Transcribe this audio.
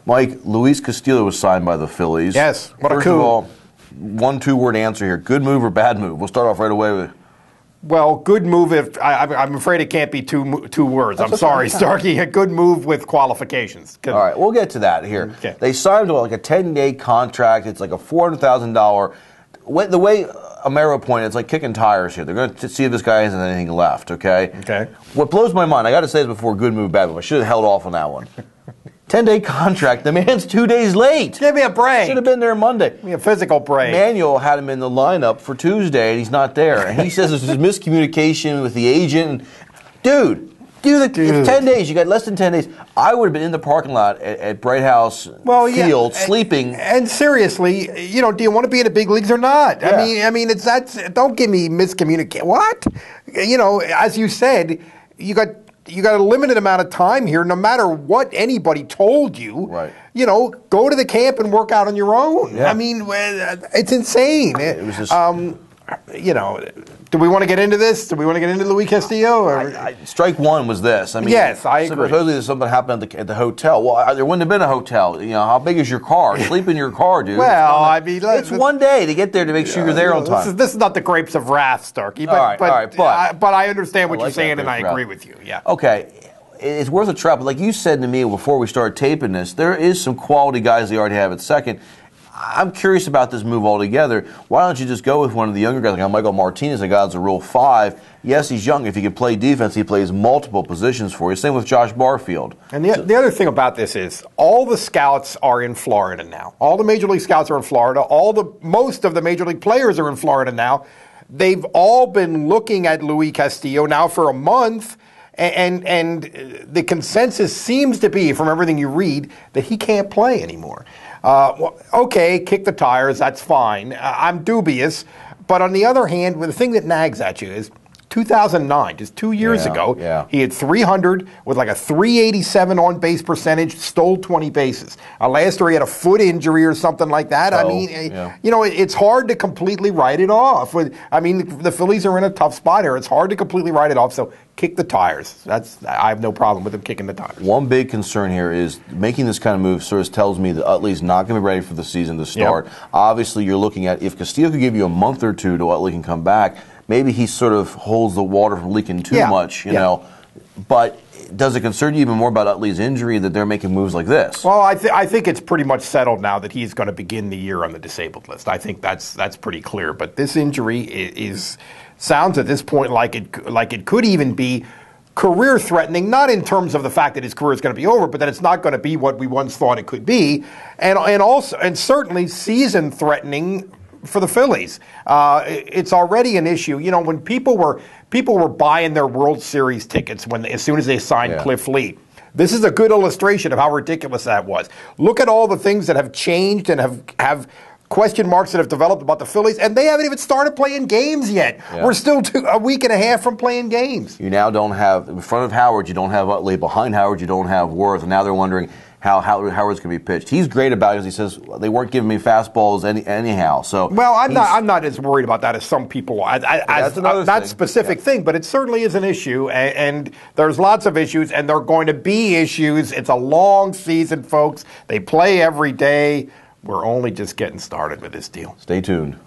Mike, Luis Castillo was signed by the Phillies. Yes, what a coup. First of all, 1-2 word answer here. Good move or bad move? We'll start off right away with. Well, good move. I'm afraid it can't be two words. I'm sorry, Starkey. A good move with qualifications. All right, we'll get to that here. Okay. They signed like a 10-day contract. It's like a $400,000. The way Amaro pointed, it's like kicking tires here. They're going to see if this guy has anything left. Okay. Okay. What blows my mind, I got to say this before, good move, bad move. I should have held off on that one. 10-day contract. The man's 2 days late. Give me a break. Should have been there Monday. Give me a physical break. Manuel had him in the lineup for Tuesday, and he's not there. And he says there's miscommunication with the agent. Dude, it's 10 days. You got less than 10 days. I would have been in the parking lot at Bright House Field, sleeping. And seriously, do you want to be in the big leagues or not? Yeah. I mean, it's that. Don't give me miscommunicate. What? As you said, you got a limited amount of time here. No matter what anybody told you, right. Go to the camp and work out on your own. Yeah. I mean, it's insane. It was just, do we want to get into this? Do we want to get into Luis Castillo? Strike one was this. I mean, yes, I agree. Supposedly there's something happened at the hotel. Well, there wouldn't have been a hotel. How big is your car? Sleep in your car, dude. Well, it's 1 day to get there to make sure you're there on time. This is not the grapes of wrath, Starkey. But I understand what you're saying, and I agree with you. Yeah. Okay. It's worth a try. But like you said to me before we started taping this, there is some quality guys they already have at second. I'm curious about this move altogether. Why don't you just go with one of the younger guys, like Michael Martinez, a guy that's a real 5. Yes, he's young. If he can play defense, he plays multiple positions for you. Same with Josh Barfield. And the other thing about this is all the scouts are in Florida now. All the Major League scouts are in Florida. Most of the Major League players are in Florida now. They've all been looking at Luis Castillo now for a month. And the consensus seems to be, from everything you read, that he can't play anymore. Okay, kick the tires, that's fine. I'm dubious. But on the other hand, the thing that nags at you is 2009, just 2 years ago, he had 300 with like a 387 on-base percentage, stole 20 bases. Last year he had a foot injury or something like that. It's hard to completely write it off. The Phillies are in a tough spot here. It's hard to completely write it off, so kick the tires. I have no problem with him kicking the tires. One big concern here is making this kind of move sort of tells me that Utley's not going to be ready for the season to start. Yep. Obviously, you're looking at if Castillo could give you a month or two to Utley can come back, maybe he sort of holds the water from leaking too much, know. But does it concern you even more about Utley's injury that they're making moves like this? Well, I think it's pretty much settled now that he's going to begin the year on the disabled list. I think that's pretty clear. But this injury sounds at this point like it could even be career threatening, not in terms of the fact that his career is going to be over, but that it's not going to be what we once thought it could be, and certainly season threatening for the Phillies. It's already an issue. When people were buying their World Series tickets as soon as they signed Cliff Lee. This is a good illustration of how ridiculous that was. Look at all the things that have changed and have question marks that have developed about the Phillies, and they haven't even started playing games yet. Yeah. We're still a week and a half from playing games. You now don't have, in front of Howard, you don't have Utley. Behind Howard, you don't have Worth. And now they're wondering how Howard's going to be pitched. He's great about it because he says they weren't giving me fastballs anyhow. So I'm not as worried about that as some people. That's another that specific thing, but it certainly is an issue, and there's lots of issues, and there are going to be issues. It's a long season, folks. They play every day. We're only just getting started with this deal. Stay tuned.